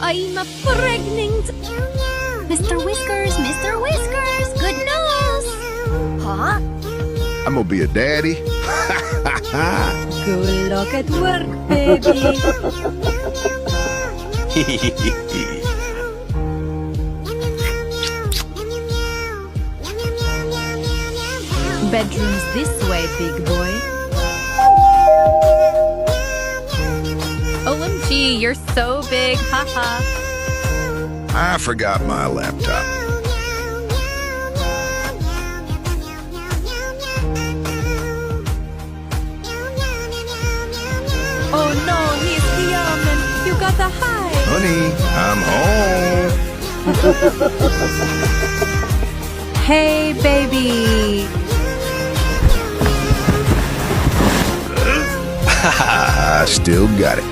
I'm pregnant. Mr. Whiskers, Mr. Whiskers, good news. Huh? I'm gonna be a daddy. Good luck at work, baby. Bedroom's this way, big boy. OMG, you're so big, haha. I forgot my laptop. Oh no, he's coming. You gotta hide. Honey, I'm home. Hey, baby. I still got it.